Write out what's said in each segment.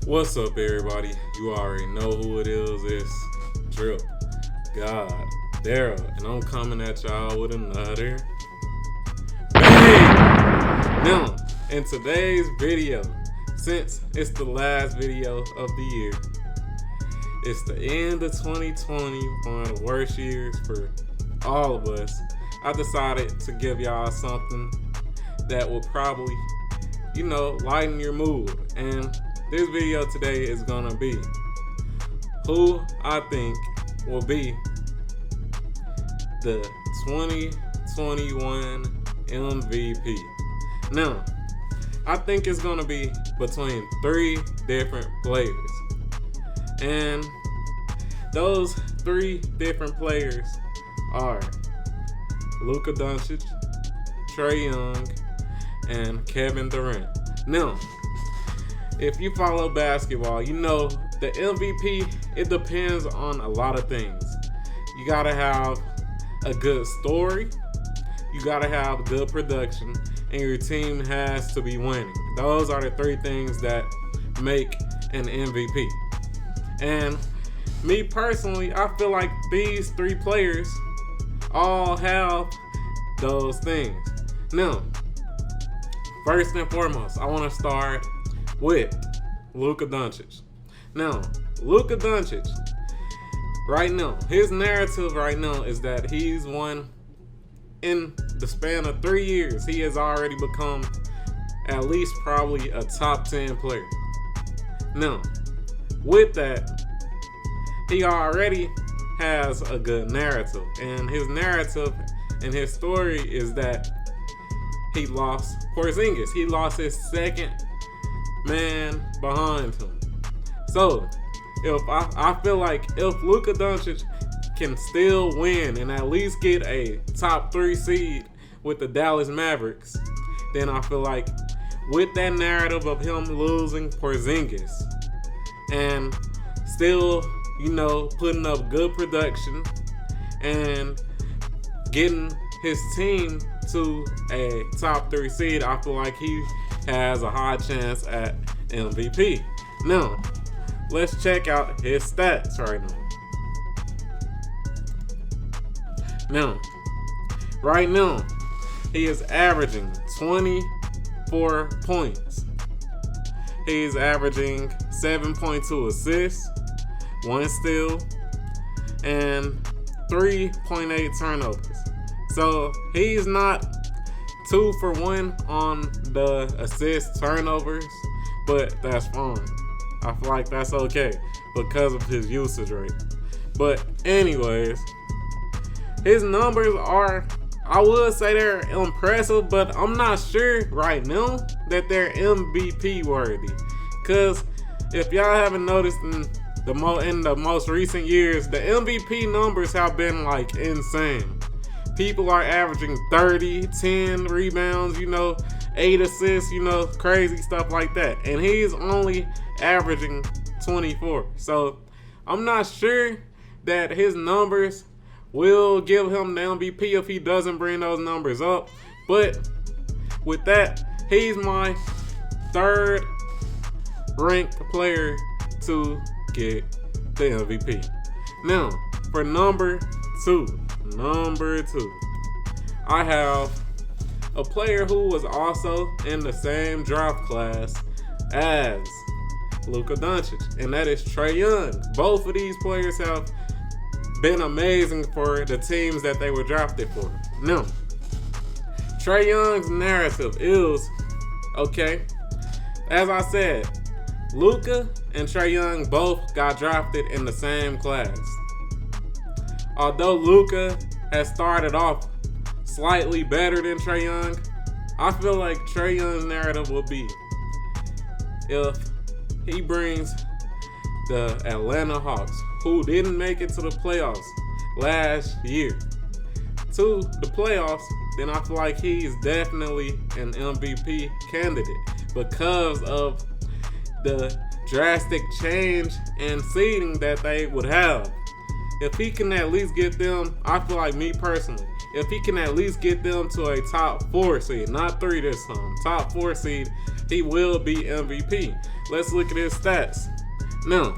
What's up, everybody? You already know who it is. It's Drip, God, Daryl, and I'm coming at y'all with another bang. Now, in today's video, since it's the last video of the year, it's the end of 2020, one of the worst years for all of us. I decided to give y'all something that will probably, lighten your mood. And this video today is gonna be who I think will be the 2021 MVP. Now, I think it's gonna be between three different players. And those three different players are Luka Doncic, Trae Young, and Kevin Durant. Now, if you follow basketball, you know the MVP, it depends on a lot of things. You gotta have a good story, you gotta have good production, and your team has to be winning. Those are the three things that make an MVP. And me personally, I feel like these three players all have those things. Now, first and foremost, I want to start with Luka Doncic. Now, Luka Doncic, right now, his narrative right now is that he's won in the span of 3 years. He has already become at least probably a top 10 player. Now, with that, he already has a good narrative. And his narrative and his story is that he lost Porzingis. He lost his second man behind him. So, if I feel like if Luka Doncic can still win and at least get a top 3 seed with the Dallas Mavericks, then I feel like with that narrative of him losing Porzingis and still, putting up good production and getting his team to a top 3 seed, I feel like he has a high chance at MVP. Now, let's check out his stats right now. Right now, he is averaging 24 points. He's averaging 7.2 assists, 1 steal, and 3.8 turnovers. So he's not 2 for 1 on the assist turnovers, but that's fine. I feel like that's okay because of his usage rate. But anyways, his numbers are, I would say they're impressive, but I'm not sure right now that they're MVP worthy. Because if y'all haven't noticed in the most recent years, the MVP numbers have been like insane. People are averaging 30, 10 rebounds, 8 assists, crazy stuff like that. And he's only averaging 24. So I'm not sure that his numbers will give him the MVP if he doesn't bring those numbers up. But with that, he's my third ranked player to get the MVP. Now, for number two, I have a player who was also in the same draft class as Luka Doncic, and that is Trae Young. Both of these players have been amazing for the teams that they were drafted for. Now, Trae Young's narrative is, okay, as I said, Luka and Trae Young both got drafted in the same class. Although Luka has started off slightly better than Trae Young, I feel like Trae Young's narrative will be if he brings the Atlanta Hawks, who didn't make it to the playoffs last year, to the playoffs, then I feel like he's definitely an MVP candidate because of the drastic change in seeding that they would have. If he can at least get them, I feel like me personally, if he can at least get them to a top 4 seed, not 3 this time, top 4 seed, he will be MVP. Let's look at his stats. Now,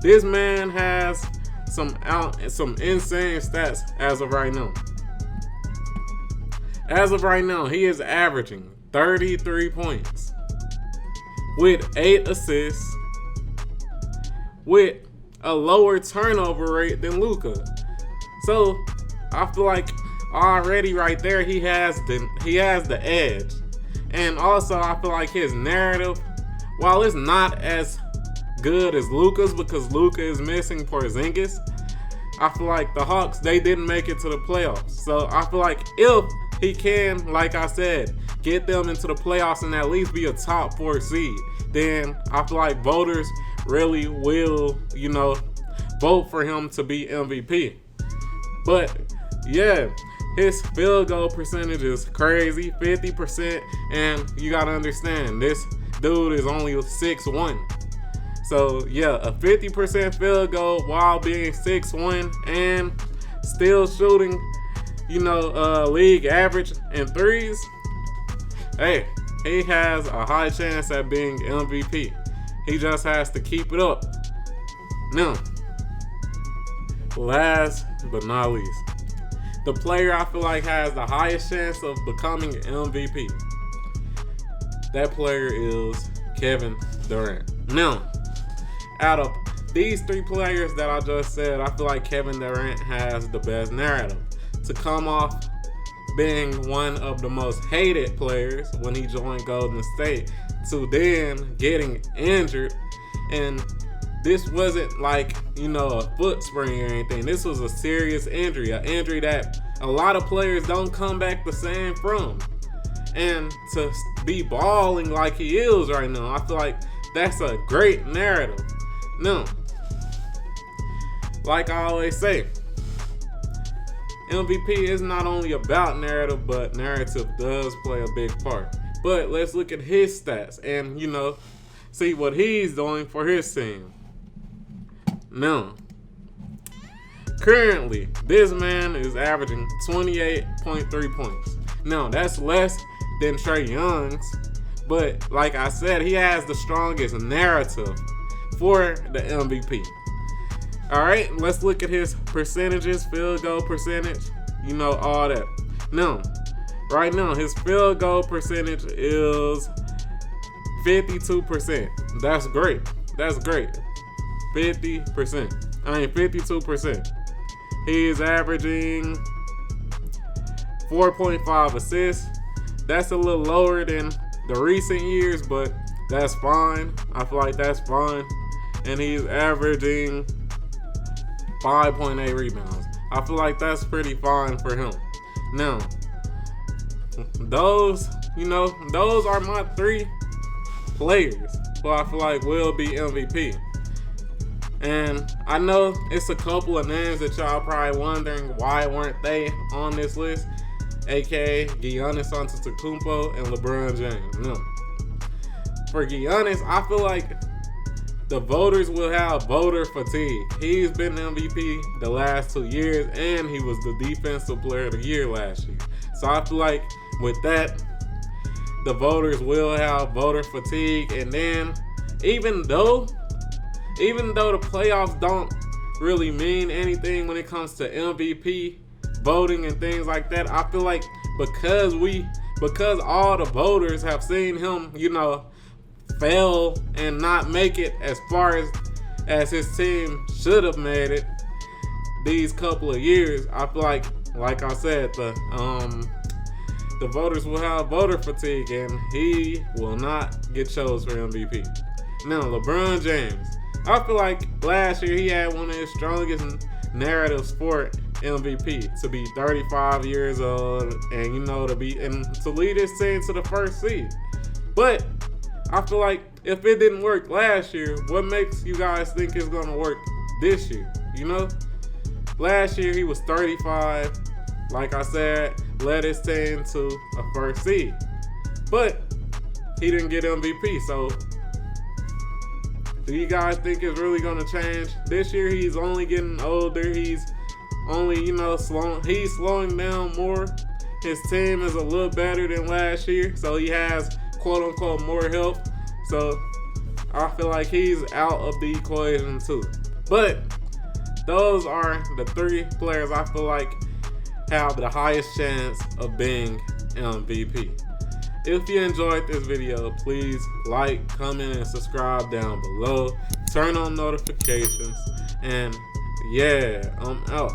this man has some insane stats as of right now. As of right now, he is averaging 33 points with 8 assists with a lower turnover rate than Luka. So I feel like already right there he has the edge. And also I feel like his narrative, while it's not as good as Luka's because Luka is missing Porzingis, I feel like the Hawks, they didn't make it to the playoffs. So I feel like if he can, like I said, get them into the playoffs and at least be a top 4 seed, then I feel like voters really will, vote for him to be MVP. But yeah, his field goal percentage is crazy, 50%, and you gotta understand, this dude is only 6'1". So yeah, a 50% field goal while being 6'1" and still shooting, league average in threes. Hey, he has a high chance at being MVP. He just has to keep it up. Now, last but not least, the player I feel like has the highest chance of becoming MVP. That player is Kevin Durant. Now, out of these 3 players that I just said, I feel like Kevin Durant has the best narrative. To come off being one of the most hated players when he joined Golden State, to then getting injured, and this wasn't like, a foot sprain or anything. This was a serious injury, an injury that a lot of players don't come back the same from. And to be balling like he is right now, I feel like that's a great narrative. Now, like I always say, MVP is not only about narrative, but narrative does play a big part. But let's look at his stats and, see what he's doing for his team. Now, currently, this man is averaging 28.3 points. Now, that's less than Trae Young's, but like I said, he has the strongest narrative for the MVP. All right, let's look at his percentages, field goal percentage, all that. Now, right now, his field goal percentage is 52%. That's great. 52%. He is averaging 4.5 assists. That's a little lower than the recent years, but that's fine. I feel like that's fine. And he's averaging 5.8 rebounds. I feel like that's pretty fine for him. Now, those are my 3 players who I feel like will be MVP. And I know it's a couple of names that y'all probably wondering why weren't they on this list, aka Giannis Antetokounmpo and LeBron James. No. For Giannis, I feel like the voters will have voter fatigue. He's been MVP the last 2 years, and he was the Defensive Player of the Year last year. So I feel like with that, the voters will have voter fatigue. And then, even though the playoffs don't really mean anything when it comes to MVP voting and things like that, I feel like because all the voters have seen him, fail and not make it as far as his team should have made it these couple of years, I feel like I said, the voters will have voter fatigue and he will not get chose for MVP. Now, LeBron James, I feel like last year he had one of his strongest narratives for MVP, to be 35 years old and to lead his team to the first seed. But I feel like if it didn't work last year, what makes you guys think it's gonna work this year? Last year he was 35, like I said, led his team to a first seed, but he didn't get MVP. So do you guys think it's really gonna change this year? He's only getting older. He's only he's slowing down more. His team is a little better than last year, so he has quote unquote more help. So I feel like he's out of the equation too. But those are the 3 players I feel like have the highest chance of being MVP. If you enjoyed this video, please like, comment, and subscribe down below. Turn on notifications. And yeah, I'm out.